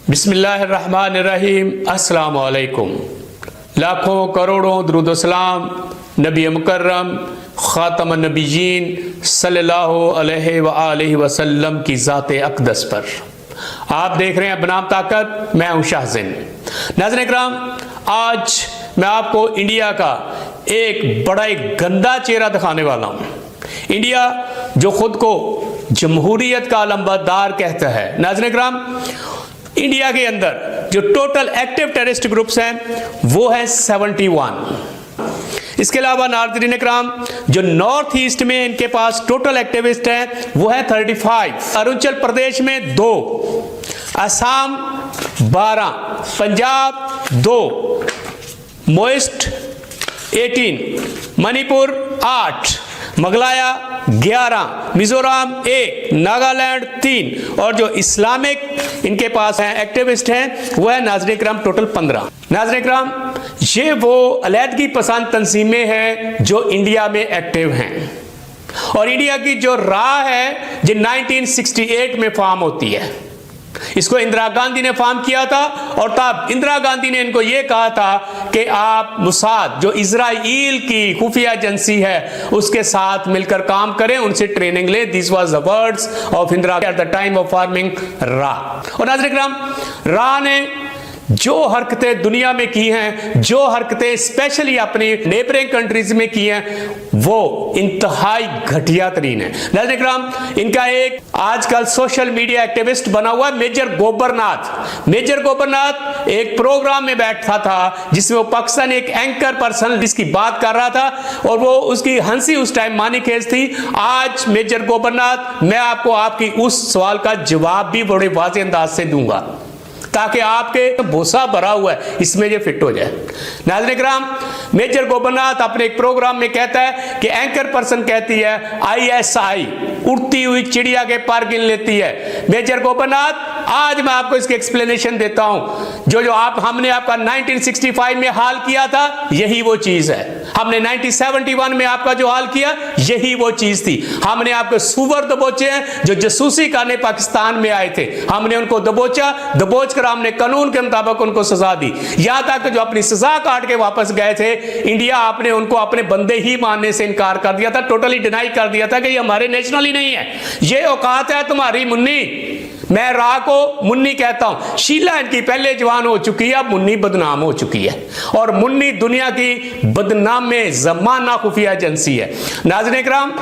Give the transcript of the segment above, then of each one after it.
बिस्मिल्लाहिर्रहमानिर्रहीम। अस्सलाम वालेकुम। लाखों करोड़ों दुरूद सलाम नबी मुकर्रम ख़ातमुन नबिय्यीन सल्लल्लाहु अलैहि व आलिहि वसल्लम की ज़ाते अक़दस पर। आप देख रहे हैं बनाम ताकत, मैं हूं शाहज़िन। नाज़रीन इकराम, आज मैं आपको इंडिया का एक बड़ा एक गंदा चेहरा दिखाने वाला हूं। इंडिया जो खुद को जमहूरियत का अलंबरदार कहता है। नाज़रीन इकराम, इंडिया के अंदर जो टोटल एक्टिव टेररिस्ट ग्रुप्स हैं वो है 71। इसके अलावा नाज़रीन इकराम, जो नॉर्थ ईस्ट में इनके पास टोटल एक्टिविस्ट हैं वो है 35। अरुणाचल प्रदेश में 2, असम 12, पंजाब 2, मोइस्ट 18, मणिपुर 8, मेघालय 11, मिजोरम 1, नागालैंड 3 और जो इस्लामिक इनके पास हैं एक्टिविस्ट हैं वो है नाज़रीन इकराम टोटल 15। नाज़रीन इकराम, ये वो अलहदगी पसंद तंजीमें हैं जो इंडिया में एक्टिव हैं और इंडिया की जो राह है जो 1968 में फॉर्म होती है। इसको इंदिरा गांधी ने फॉर्म किया था और तब इंदिरा गांधी ने इनको यह कहा था कि आप मुसाद जो इजराइल की खुफिया एजेंसी है उसके साथ मिलकर काम करें, उनसे ट्रेनिंग लें। This was the words of Indira at the time of forming रा। और नाज़रीन इकराम, रा ने जो हरकतें दुनिया में की हैं, जो हरकतें स्पेशली अपनी नेबरिंग कंट्रीज में की हैं, वो इंतहाई घटिया तरीन है। नाज़रीन इकराम, इनका एक आजकल सोशल मीडिया एक्टिविस्ट बना हुआ मेजर गोबरनाथ। मेजर गोबरनाथ एक प्रोग्राम में बैठा था जिसमें वो पाकिस्तान एक एंकर पर्सन जिसकी बात कर रहा था और वो उसकी हंसी उस टाइम मानी खेज थी। आज मेजर गोबरनाथ, मैं आपको आपकी उस सवाल का जवाब भी बड़े वाज़ेह अंदाज से दूंगा ताकि आपके भूसा भरा हुआ है इसमें ये फिट हो जाए। नाज़रीन इकराम, मेजर गोबरनाथ अपने एक प्रोग्राम में कहता है कि एंकर पर्सन कहती है ISI उड़ती हुई चिड़िया के पर गिन लेती है। मेजर गोबरनाथ, आज मैं आपको इसकी एक्सप्लेनेशन देता हूं। जो हमने आपका 1965 में हाल किया था यही वो चीज है। हमने 1971 में आपका जो हाल किया यही वो चीज थी। हमने आपके सुवर दबोचे हैं जो जसूसी करने पाकिस्तान में आए थे। हमने उनको दबोचा, दबोच कर हमने कानून के मुताबिक उनको सजा दी। यहां तक जो अपनी सजा काट के वापस गए थे इंडिया, आपने उनको अपने बंदे ही मानने से इनकार कर दिया था, टोटली डिनाई कर दिया था कि ये हमारे नेशनल ही नहीं है। ये औकात है तुम्हारी मुन्नी। मैं रा को मुन्नी कहता हूं। शीला इनकी पहले जवान हो चुकी है, अब मुन्नी बदनाम हो चुकी है और मुन्नी दुनिया की बदनाम में जमाना खुफिया एजेंसी है। नाज़रीन इकराम,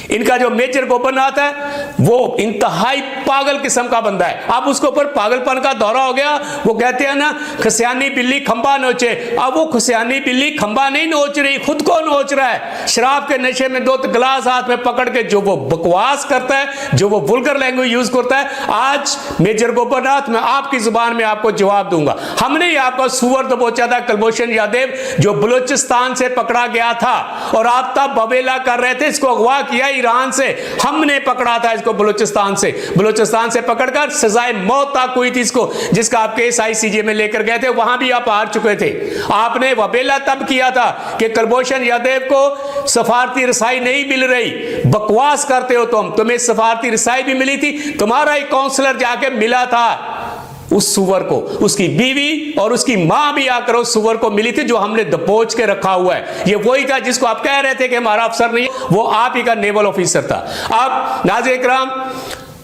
इनका जो मेजर गोबरनाथ है वो इंतहाई पागल किस्म का बंदा है। अब उसके ऊपर पागलपन का दौरा हो गया। वो कहते हैं ना, खसियानी बिल्ली खंबा नोचे। अब वो खसियानी बिल्ली खंबा नहीं नोच रही, खुद को नोच रहा है। शराब के नशे में 2 गिलास हाथ में पकड़ के जो वो बकवास करता है, जो वो वल्गर लैंग्वेज यूज करता है। आज मेजर गोबरनाथ, मैं आपकी जुबान में आपको जवाब दूंगा। हमने ही आपका सुअर दबोचा था कुलभूषण यादव जो बलूचिस्तान से पकड़ा गया था और आप तब बवेला कर रहे थे। इसको अगवा किया ईरान से, हमने पकड़ा था इसको बलूचिस्तान से पकड़कर सजाए मौत तक हुई थी इसको, जिसका आप केस ICJ में लेकर गए थे। वहां भी आप हार चुके थे। आपने वबेला तब किया था कि कुलभूषण यादव को सफारती रसाई नहीं मिल रही। बकवास करते हो तुम्हें सफारती रसाई भी मिली थी। तुम्हारा एक काउंसलर जाके मिला था उस सुवर को, उसकी बीवी और उसकी मां भी आकर उस सुवर को मिली थी जो हमने दबोच के रखा हुआ है। ये वही था जिसको आप कह रहे थे कि हमारा अफसर नहीं, वो आप ही का नेवल ऑफिसर था। अब नाज़रीन इकराम,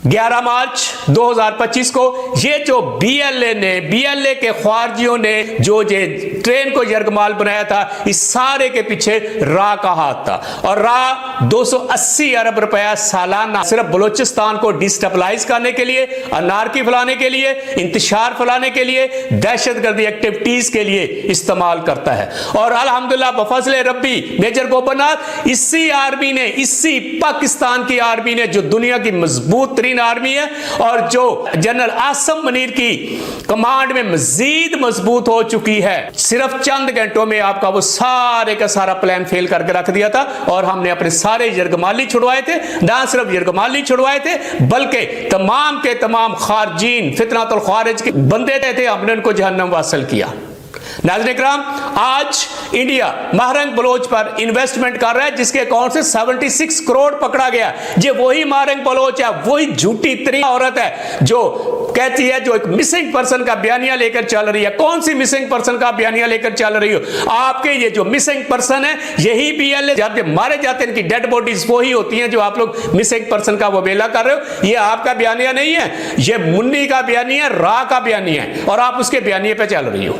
11 मार्च 2025 को ये जो BLA के ख्वारजियों ने जो ट्रेन को यरगमाल बनाया था, इस सारे के पीछे रा का हाथ था। और रा 280 अरब रुपया सालाना सिर्फ बलूचिस्तान को डिस्टेबलाइज करने के लिए, अनारकी फैलाने के लिए, इंतशार फैलाने के लिए, दहशतगर्दी एक्टिविटीज के लिए इस्तेमाल करता है। और अल्हम्दुलिल्लाह बफज़ल रब्बी मेजर गोबरनाथ इसी आर्मी ने, इसी पाकिस्तान की आर्मी ने जो दुनिया की मजबूत आर्मी है और जो जनरल आसिम मुनीर की कमांड में मजीद मजबूत हो चुकी है, सिर्फ चंद घंटों में आपका वो सारे का सारा प्लान फेल करके रख दिया था। और हमने अपने सारे यरगमाली छुड़वाए थे। ना सिर्फ यरगमाली छुड़वाए थे बल्कि तमाम के तमाम खारजीन फितनातुल खारिज के बंदे थे, हमने उनको जहन्नम वासल किया। नाज़रीन इकराम, आज इंडिया महरंग बलोच पर इन्वेस्टमेंट कर रहा है जिसके अकाउंट से 76 करोड़ पकड़ा गया। ये वही महरंग बलोच है, वही झूठी तरी औरत है जो कहती है, जो एक मिसिंग पर्सन का बयानिया लेकर चल रही है। कौन सी मिसिंग पर्सन का बयानिया लेकर चल रही हो? आपके ये जो मिसिंग पर्सन है यही बीएलए जब मारे जाते हैं, इनकी डेड बॉडीज वही होती हैं जो आप लोग मिसिंग पर्सन का वो बेला कर रहे हो। ये आपका बयानिया नहीं है, ये मुन्नी का बयानिया, रा का बयानिया है और आप उसके बयानिए पे चल रही हो।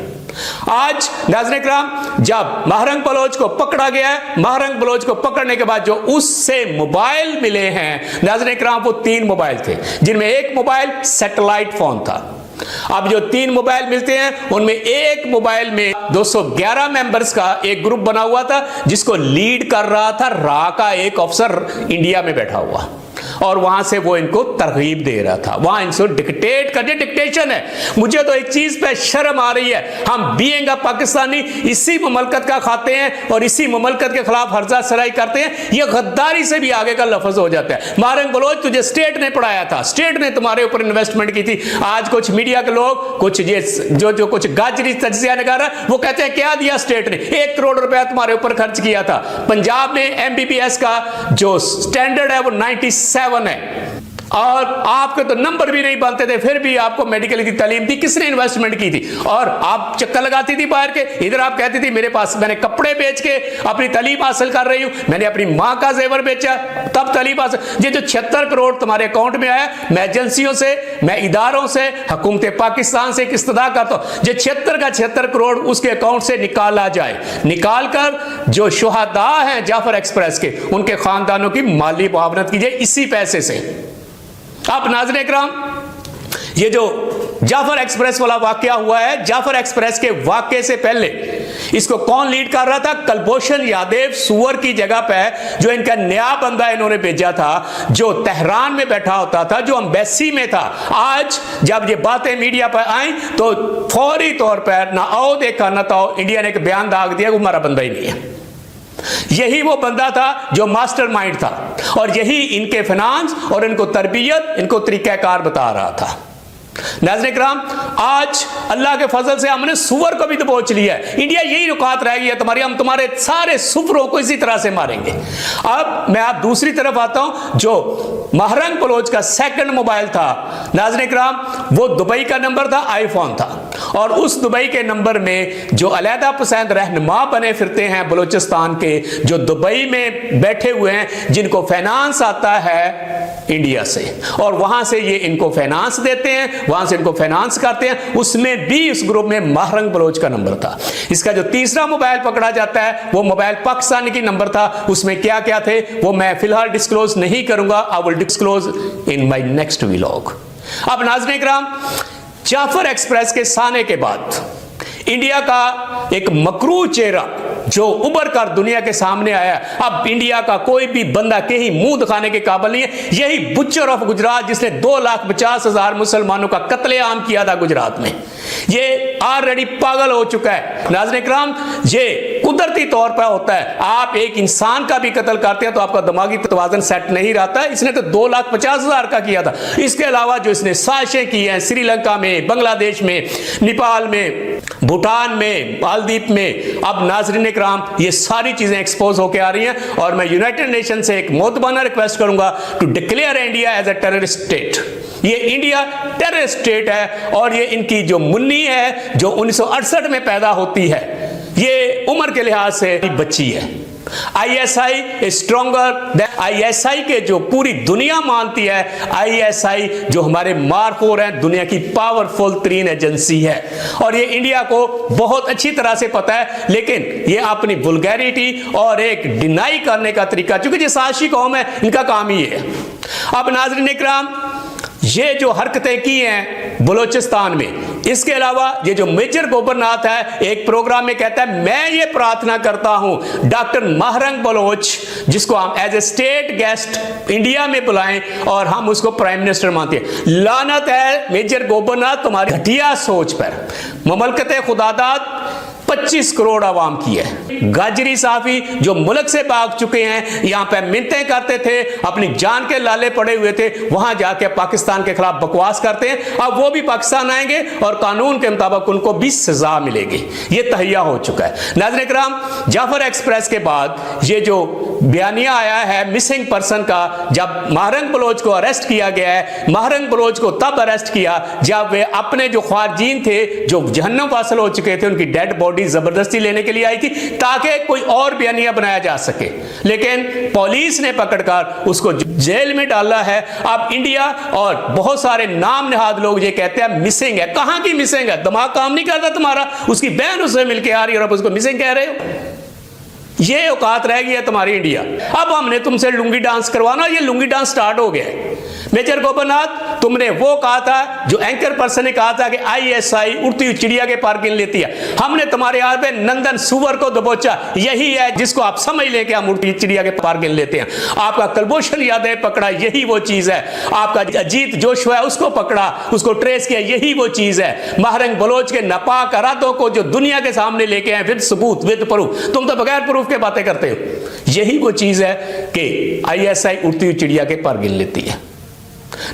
आज नाज़रीन इकराम, जब महरंग बलोच को पकड़ा गया है, महरंग बलोच को पकड़ने के बाद जो उससे मोबाइल मिले हैं नाज़रीन इकराम, वो 3 मोबाइल थे जिनमें एक मोबाइल सैटेलाइट फोन था। अब जो 3 मोबाइल मिलते हैं उनमें एक मोबाइल में 211 मेंबर्स का एक ग्रुप बना हुआ था जिसको लीड कर रहा था रा का एक ऑफिसर इंडिया में बैठा हुआ, और वहां से वो इनको तरगीब दे रहा था। वहां इनको डिक्टेट करने, डिक्टेशन है। मुझे तो एक चीज पे शर्म आ रही है, हम बीइंग अ पाकिस्तानी इसी ममलकत का खाते हैं और इसी ममलकत के खिलाफ हर्जा सराई करते हैं। ये गद्दारी से भी आगे का लफ्ज हो जाता है। महरंग बलोच तुझे स्टेट ने पढ़ाया था, स्टेट ने तुम्हारे ऊपर इन्वेस्टमेंट की थी। आज कुछ मीडिया के लोग, कुछ ये जो कुछ गाजरी तज्जिया निकाल रहा, वो कहते हैं क्या दिया स्टेट ने? 1 करोड़ रुपया तुम्हारे ऊपर खर्च किया था। पंजाब में एमबीबीएस का जो स्टैंडर्ड है वो 97 है और आपके तो नंबर भी नहीं बनते थे, फिर भी आपको मेडिकल की तालीम दी। किसने इन्वेस्टमेंट की थी? और आप चक्कर लगाती थी बाहर के, इधर आप कहती थी मेरे पास, मैंने कपड़े बेच के अपनी तालीम हासिल कर रही हूं, मैंने अपनी मां का जेवर बेचा तब तालीम हासिल। ये जो 76 करोड़ तुम्हारे अकाउंट में आया, मैं एजेंसियों से, मैं इदारों से, हुकूमत पाकिस्तान से इस्तदा करता हूं, जो 76 का 76 करोड़ उसके अकाउंट से निकाला जाए। निकाल कर जो शुहदा हैं जाफर एक्सप्रेस के, उनके खानदानों की माली मुआवनत कीजिए इसी पैसे से। अब नाज़रीन इकराम, ये जो जाफर एक्सप्रेस वाला वाकया हुआ है, जाफर एक्सप्रेस के वाकये से पहले इसको कौन लीड कर रहा था? कुलभूषण यादव सुअर की जगह पे, जो इनका नया बंदा इन्होंने भेजा था, जो तेहरान में बैठा होता था, जो एम्बेसी में था। आज जब ये बातें मीडिया पर आई तो फौरी तौर पर ना आओ देखा ना तो इंडिया ने एक बयान दाग दिया, वो हमारा बंदा ही नहीं है। यही वो बंदा था जो मास्टरमाइंड था और यही इनके फाइनेंस और इनको तरबियत, इनको तरीकाकार बता रहा था। नाज़रीन इकराम, आज अल्लाह के फजल से हमने सुअर को भी दबोच लिया है। इंडिया यही रुकात रह गई है तुम्हारी, हम तुम्हारे सारे सुफरों को इसी तरह से मारेंगे। अब मैं आप दूसरी तरफ आता हूं, जो महरंग बलोच का सेकंड मोबाइल था नाज़रीन इकराम, वो दुबई का नंबर था, आईफोन था, और उस दुबई के नंबर में जो अलहदा पसंद रहनुमा बने फिरते हैं बलोचिस्तान के, जो दुबई में बैठे हुए हैं, जिनको फाइनेंस आता है इंडिया से और वहां से ये इनको फाइनेंस देते हैं, वहां से इनको फाइनेंस करते हैं, उसमें भी उस ग्रुप में महरंग बलोच का नंबर था। इसका जो तीसरा मोबाइल पकड़ा जाता है वो मोबाइल पाकिस्तानी की नंबर था। उसमें क्या क्या थे वो मैं फिलहाल डिस्क्लोज नहीं करूंगा, I will disclose in my next vlog. अब नाज़रीन इकराम, जाफर एक्सप्रेस के साने के बाद इंडिया का एक मकरू चेहरा जो उभर कर दुनिया के सामने आया, अब इंडिया का कोई भी बंदा कहीं मुंह दिखाने के काबिल नहीं है। यही बुच्चर ऑफ गुजरात जिसने 2,50,000 मुसलमानों का कत्लेआम किया था गुजरात में, ये ऑलरेडी पागल हो चुका है। नाज़रीन इकराम, ये कुदरती तौर पर होता है। आप एक इंसान का भी कत्ल करते हैं तो आपका दिमागी तवाज़ुन सेट नहीं रहता। इसने तो 2,50,000 का किया था। इसके अलावा जो इसने साजिशें की हैं श्रीलंका में, बांग्लादेश में, नेपाल में, भूटान में, मालदीव में, अब नाज़रीन इकराम ये सारी चीजें एक्सपोज होकर आ रही हैं और मैं यूनाइटेड नेशन से एक मोतबाना रिक्वेस्ट करूंगा to declare India as a terrorist state. ये इंडिया टेररिस्ट स्टेट है और ये इनकी जो मुन्नी है जो 1968 में पैदा होती है, ये उम्र के लिहाज से बच्ची है। ISI स्ट्रॉन्गर देन ISI के जो पूरी दुनिया मानती है, ISI जो हमारे मार्कोर हैं, दुनिया की पावरफुल तरीन एजेंसी है और ये इंडिया को बहुत अच्छी तरह से पता है, लेकिन ये अपनी वल्गैरिटी और एक डिनाई करने का तरीका, चूंकि ये साजिशी कौम है, इनका काम ही है। अब नाज़रीन इकराम, ये जो हरकतें की हैं बलोचिस्तान में, इसके अलावा ये जो मेजर गोबरनाथ है एक प्रोग्राम में कहता है मैं ये प्रार्थना करता हूं डॉक्टर महरंग बलोच, जिसको हम as a state guest India में बुलाएं और हम उसको प्राइम मिनिस्टर मानते हैं। लानत है मेजर गोबरनाथ तुम्हारी घटिया सोच पर। ममलकत खुदादाद 25 करोड़ आवाम की है। गाजरी साफी जो मुल्क से भाग चुके हैं, यहां पे मिन्नतें करते थे, अपनी जान के लाले पड़े हुए थे, वहां जाके पाकिस्तान के खिलाफ बकवास करते हैं। अब वो भी पाकिस्तान आएंगे और कानून के मुताबिक उनको भी सजा मिलेगी। ये तहैया हो चुका है। नाज़रीन इकराम, जाफर एक्सप्रेस के बाद ये जो बयानिया आया है मिसिंग पर्सन का, जब महरंग बलोच को अरेस्ट किया गया है, महरंग बलोच को तब अरेस्ट किया जब वे अपने जो ख्वारजीन थे जो जहन्नम वासल हो चुके थे, उनकी डेड बॉडी जबरदस्ती लेने के लिए आई थी ताकि कोई और बयानिया बनाया जा सके, लेकिन पुलिस ने पकड़कर उसको जेल में डाला है। अब इंडिया और बहुत सारे नाम नहाद लोग ये कहते हैं मिसिंग है। कहां की मिसिंग है? दिमाग काम नहीं करता तुम्हारा? उसकी बहन उससे मिलके आ रही है और अब उसको मिसिंग कह रहे हो? ये औकात रह गई है तुम्हारी इंडिया। अब हमने तुमसे लुंगी डांस करवाना, ये लुंगी डांस स्टार्ट हो गया है। मेजर गोपनाथ, तुमने वो कहा था, जो एंकर पर्सन ने कहा था कि आईएसआई उड़ती हुई चिड़िया के पार गिन लेती है। हमने तुम्हारे यहाँ पे नंदन सुवर को दबोचा, यही है जिसको आप समझ लें कि हम उड़ती हुई चिड़िया के पार गिन लेते हैं। आपका कुलभूषण यादव पकड़ा, यही वो चीज है। आपका अजीत जोशवा है, उसको पकड़ा, उसको ट्रेस किया, यही वो चीज है। महरंग बलोच के नापाक इरादों को जो दुनिया के सामने लेके आए विद सबूत, विद प्रूफ। तुम तो बगैर प्रूफ के बातें करते हो। यही वो चीज है कि आईएसआई उड़ती हुई चिड़िया के पार गिन लेती है।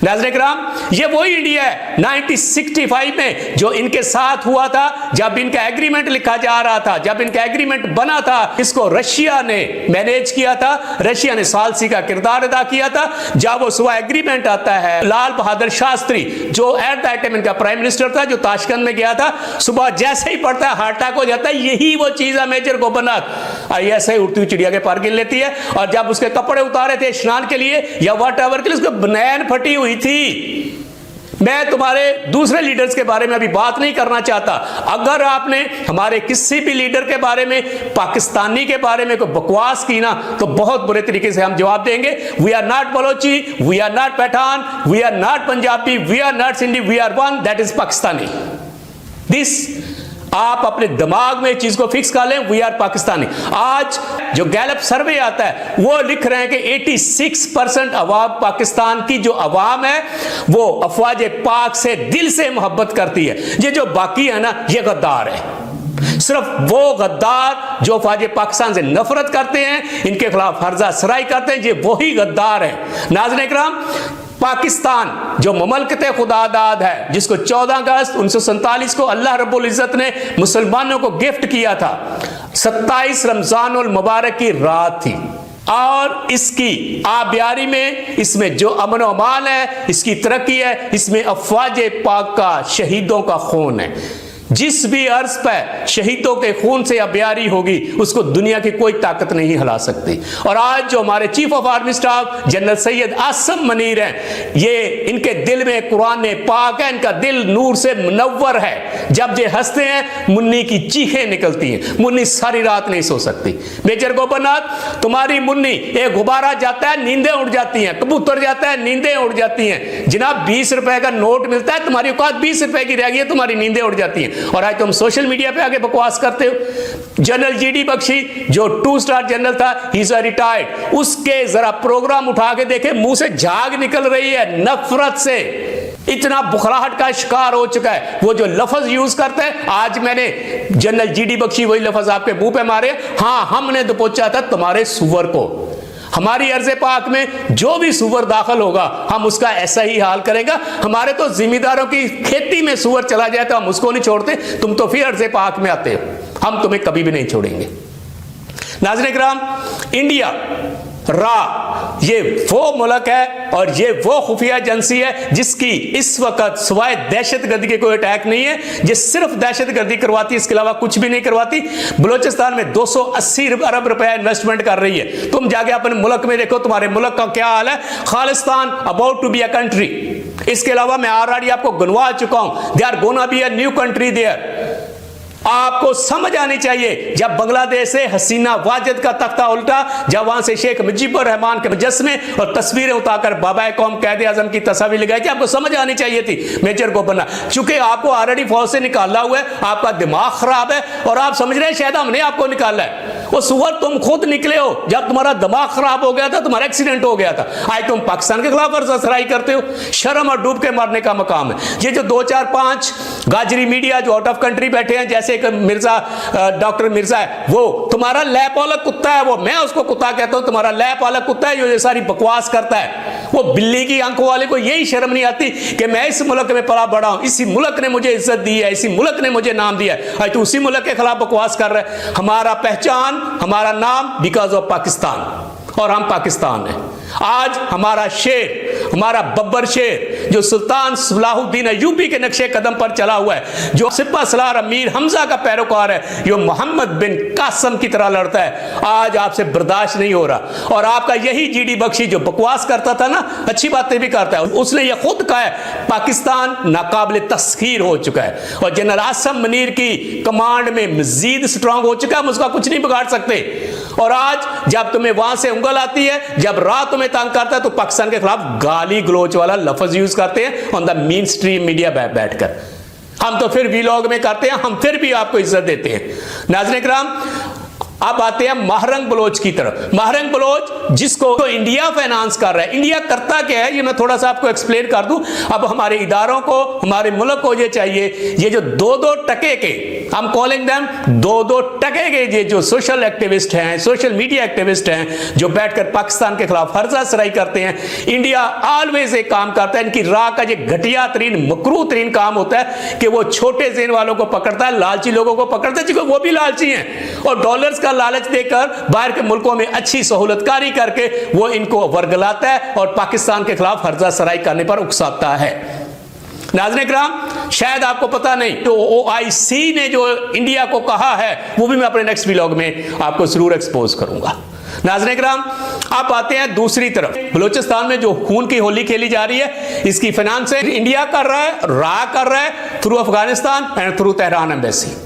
नाज़रीन इकराम, ये वही इंडिया है 1965 में जो इनके साथ हुआ था, जब इनका एग्रीमेंट लिखा जा रहा था, जब इनका एग्रीमेंट बना था। इसको रशिया ने मैनेज किया था, रशिया ने सालसी का किरदार अदा किया था। जब वो सुबह एग्रीमेंट आता है, लाल बहादुर शास्त्री जो एट दैट टाइम इनका प्राइम मिनिस्टर था, जो ताशकंद में गया था, सुबह जैसे ही पढ़ता है हार्ट अटैक हो जाता है। यही वो चीज है मेजर गोपनाथ, ऐसे उड़ती हुई चिड़िया के पार गिन लेती है। और जब उसके कपड़े उतारे थे स्नान के लिए या वट एवर के लिए, उसको बनैन फटी हुई थी। मैं तुम्हारे दूसरे लीडर्स के बारे में अभी बात नहीं करना चाहता। अगर आपने हमारे किसी भी लीडर के बारे में, पाकिस्तानी के बारे में कोई बकवास की ना, तो बहुत बुरे तरीके से हम जवाब देंगे। We are not Balochi, we are not Pathan, we are not Punjabi, we are not Sindhi, we are one, that is Pakistani. This आप अपने दिमाग में चीज को फिक्स कर लें, वी आर पाकिस्तानी। आज जो गैलप सर्वे आता है वो लिख रहे हैं कि 86% अवाम, पाकिस्तान की जो अवाम है वो अफवाज पाक से दिल से मोहब्बत करती है। ये जो बाकी है ना, ये गद्दार है। सिर्फ वो गद्दार जो अफवाज पाकिस्तान से नफरत करते हैं, इनके खिलाफ फर्जा सराई करते हैं, ये वही गद्दार है। नाज़रीन इकराम, पाकिस्तान जो ममलकत खुदादाद है, जिसको 14 अगस्त 1947 को अल्लाह रब्बुल इज़्ज़त ने मुसलमानों को गिफ्ट किया था, 27 रमजानुल मुबारक की रात थी। और इसकी आबियारी में, इसमें जो अमन और अमान है, इसकी तरक्की है, इसमें अफवाज पाक का, शहीदों का खून है। जिस भी अर्ज पर शहीदों के खून से आबियारी होगी, उसको दुनिया की कोई ताकत नहीं हिला सकती। और आज जो हमारे chief of army staff general Syed Asim Munir हैं, ये इनके दिल में कुरान पाक है, इनका दिल नूर से मुनव्वर है। जब ये हंसते हैं, मुन्नी की चीखें निकलती हैं। मुन्नी सारी रात नहीं सो सकती। मेजर गोपनाथ, तुम्हारी मुन्नी, एक गुब्बारा जाता है नींदें उड़ जाती हैं, कबूतर जाता है नींदें उड़ जाती हैं। जनाब 20 रुपए का नोट मिलता है, तुम्हारी औकात 20 रुपए की रह गई है, तुम्हारी नींदें उड़ जाती हैं। और आज तुम सोशल मीडिया पे आगे बकवास करते हो। जनरल जीडी बख्शी जो 2 स्टार जनरल था, ही इज रिटायर्ड, उसके जरा प्रोग्राम उठा के देखे, मुंह से झाग निकल रही है नफरत से। इतना बुखराहट का शिकार हो चुका है। वो जो लफ्ज यूज करते हैं, आज मैंने जनरल जीडी बख्शी वही लफ्ज आपके मुंह पे मारे। हाँ, हमने दबोचा था तुम्हारे सुअर को। हमारी अर्ज़े पाक में जो भी सुअर दाखिल होगा, हम उसका ऐसा ही हाल करेंगे। हमारे तो जिम्मेदारों की खेती में सुअर चला जाए तो हम उसको नहीं छोड़ते, तुम तो फिर अर्ज़े पाक में आते हो। हम तुम्हें कभी भी नहीं छोड़ेंगे। नाज़रीन इकराम, इंडिया ये वो मुल्क है और ये वो खुफिया एजेंसी है जिसकी इस वक्त सिवाय दहशतगर्दी के कोई अटैक नहीं है। ये सिर्फ दहशतगर्दी करवाती है, इसके अलावा कुछ भी नहीं करवाती। बलूचिस्तान में 280 अरब रुपया इन्वेस्टमेंट कर रही है। तुम जाके अपने मुल्क में देखो, तुम्हारे मुल्क का क्या हाल है। Khalistan about to be a country. इसके अलावा मैं ऑलरेडी आपको गिनवा चुका हूं, they are gonna be a new country there. आपको समझ आनी चाहिए, जब बांग्लादेश से हसीना वाजिद का तख्ता उल्टा, जब वहां से शेख मुजीबुर रहमान के मुजस्मे और तस्वीरें उतारकर बाबा कौम कैद आजम की तस्वीर लगाई थी, आपको समझ आनी चाहिए थी मेजर को बना। चूंकि आपको ऑलरेडी फौज से निकाला हुआ है, आपका दिमाग खराब है और आप समझ रहे हैं शायद हमने आपको निकाला है। वो सुअर तुम खुद निकले हो। जब तुम्हारा दिमाग खराब हो गया था, तुम्हारा एक्सीडेंट हो गया था, आज तुम पाकिस्तान के खिलाफ वर्सराई करते हो। शर्म और डूब के मारने का मकाम है। ये जो 2, 4, 5 गाजरी मीडिया जो आउट ऑफ कंट्री बैठे हैं, जैसे एक मिर्जा डॉक्टर मिर्जा है, वो तुम्हारा लैपालक कुत्ता है, वो मैं उसको कुत्ता कहता हूं, तुम्हारा लैपालक कुत्ता है जो ये सारी बकवास करता है। वो बिल्ली की आंखों वाले को यही शर्म नहीं आती कि मैं इस मुल्क में पला बड़ा हूं, इसी मुल्क ने मुझे इज्जत दी है, इसी मुल्क ने मुझे नाम दिया है, आज तू उसी मुल्क के खिलाफ बकवास कर रहा है। हमारा पहचान, हमारा नाम बिकॉज ऑफ पाकिस्तान, और हम पाकिस्तान हैं। आज हमारा शेर, हमारा बब्बर शेर जो सुल्तान सलाहुद्दीन अय्यूबी के नक्शे कदम पर चला हुआ है, जो सिपा सलार अमीर हमजा का पैरोकार है, जो मोहम्मद बिन कासम की तरह लड़ता है, आज आपसे बर्दाश्त नहीं हो रहा। और आपका यही जीडी बख्शी जो बकवास करता था ना, अच्छी बातें भी करता है, उसने यह खुद कहा है पाकिस्तान नाकाबिल तस्खीर हो चुका है और जनरल आसम मुनीर की कमांड में मजीद स्ट्रांग हो चुका है, हम उसका कुछ नहीं बिगाड़ सकते। और आज जब तुम्हें वहां से उंगल आती है, जब रात तुम्हें तंग करता है, तो पाकिस्तान के खिलाफ गाली गलोच वाला लफ्ज यूज करते हैं on the main stream media बैठकर। हम तो फिर वीलॉग में करते हैं, हम फिर भी आपको इज्जत देते हैं। नाज़रीन इकराम, अब आते हैं महरंग बलोच की तरफ। महरंग बलोच जिसको तो इंडिया फाइनेंस कर रहा है, इंडिया करता क्या है ये मैं थोड़ा सा आपको एक्सप्लेन कर दूं। अब हमारे इदारों को, हमारे मुल्क को ये चाहिए, ये जो 2-2 टके के, हम कॉलिंग देम 2-2 टके के ये जो सोशल एक्टिविस्ट हैं, सोशल मीडिया एक्टिविस्ट हैं, जो बैठकर पाकिस्तान के खिलाफ फर्जा सराई करते हैं, इंडिया ऑलवेज एक काम करता है, इनकी राह का ये घटिया तरीन मकरूह तरीन काम होता है कि वो छोटे जेन वालों को पकड़ता है, लालची लोगों को पकड़ता है, क्योंकि वो भी लालची हैं, और डॉलर्स का लालच देकर बाहर के मुल्कों में अच्छी सहूलतकारी करके वो इनको वर्गलाता है और पाकिस्तान के खिलाफ फर्जा सराई करने पर उकसाता है। नाज़रीन इकराम, शायद आपको पता नहीं तो OIC ने जो इंडिया को कहा है वो भी मैं अपने नेक्स्ट व्लॉग में आपको जरूर एक्सपोज करूंगा। नाज़रीन इकराम, आप आते हैं दूसरी तरफ। बलूचिस्तान में जो खून की होली खेली जा रही है, इसकी फाइनेंस इंडिया कर रहा है, रा कर रहा है through Afghanistan and through Tehran embassy.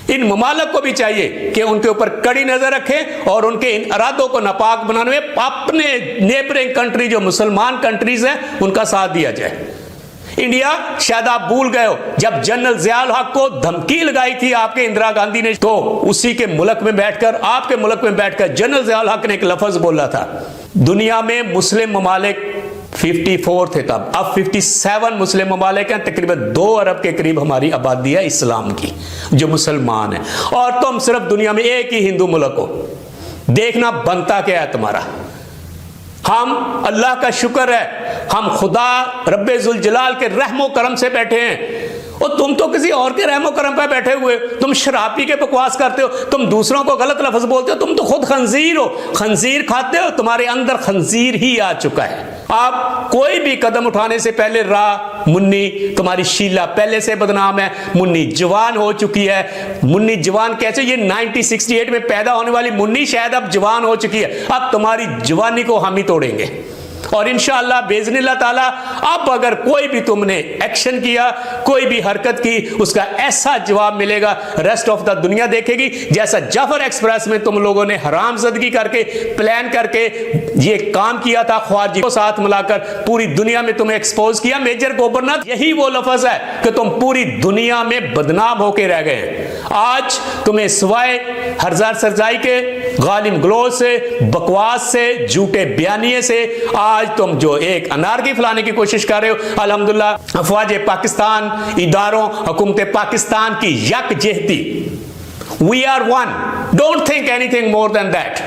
इन ममालक को भी चाहिए कि उनके ऊपर कड़ी नजर रखें और उनके इन इरादों को नापाक बनाने में अपने नेबरिंग कंट्री जो मुसलमान कंट्रीज हैं उनका साथ दिया जाए। इंडिया, शायद आप भूल गए हो, जब जनरल ज़ियाउल हक को धमकी लगाई थी आपके इंदिरा गांधी ने, तो उसी के मुल्क में बैठकर, आपके मुल्क में बैठकर जनरल ज़ियाउल हक ने एक लफ्ज बोला था, दुनिया में मुस्लिम ममालिक 54 थे तब, अब 57 मुस्लिम ममालिक हैं, तकरीबन 2 अरब के करीब हमारी आबादी है इस्लाम की जो मुसलमान है, और तुम सिर्फ दुनिया में एक ही हिंदू मुल्क हो। देखना बनता क्या है तुम्हारा। हम अल्लाह का शुक्र है, हम खुदा रब्बे जुल जलाल के रहमो करम से बैठे हैं, और तुम तो किसी और के रहमो करम पे बैठे हुए, तुम शराब पी के बकवास करते हो, तुम दूसरों को गलत लफ्ज बोलते हो, तुम तो खुद खंजीर हो, खंजीर खाते हो, तुम्हारे अंदर खंजीर ही आ चुका है। आप कोई भी कदम उठाने से पहले मुन्नी, तुम्हारी शीला पहले से बदनाम है, मुन्नी जवान हो चुकी है। मुन्नी जवान कैसे, ये 1968 में पैदा होने वाली मुन्नी शायद अब जवान हो चुकी है, अब तुम्हारी जवानी को हम ही तोड़ेंगे। और इंशाअल्लाह बेइज़्निल्लाह ताला अब अगर कोई भी तुमने एक्शन किया, कोई भी हरकत की, उसका ऐसा जवाब मिलेगा, रेस्ट ऑफ द दुनिया देखेगी। जैसा जाफर एक्सप्रेस में तुम लोगों ने हरामजदगी करके, प्लान करके ये काम किया था, ख्वारजी को साथ मिलाकर पूरी दुनिया में तुम्हें एक्सपोज किया, मेजर गवर्नर, यही वो लफ्ज है कि तुम पूरी दुनिया में बदनाम होके रह गए। आज तुम्हें सिवाय हरजार सरजाई के, गालिम गलोच से, बकवास से, झूठे बयानिए से, आज तुम जो एक अनारकी फैलाने की कोशिश कर रहे हो, अल्हम्दुलिल्लाह अफवाज पाकिस्तान, इदारों, हुकूमत पाकिस्तान की यकजहती, we are one, don't think anything more than that,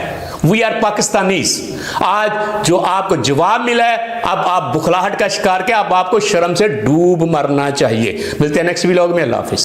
we are Pakistanis. आज जो आपको जवाब मिला है, अब आप बुखलाहट का शिकार के, अब आपको शर्म से डूब मरना चाहिए। मिलते हैं नेक्स्ट व्लॉग में, अल्लाह हाफिज।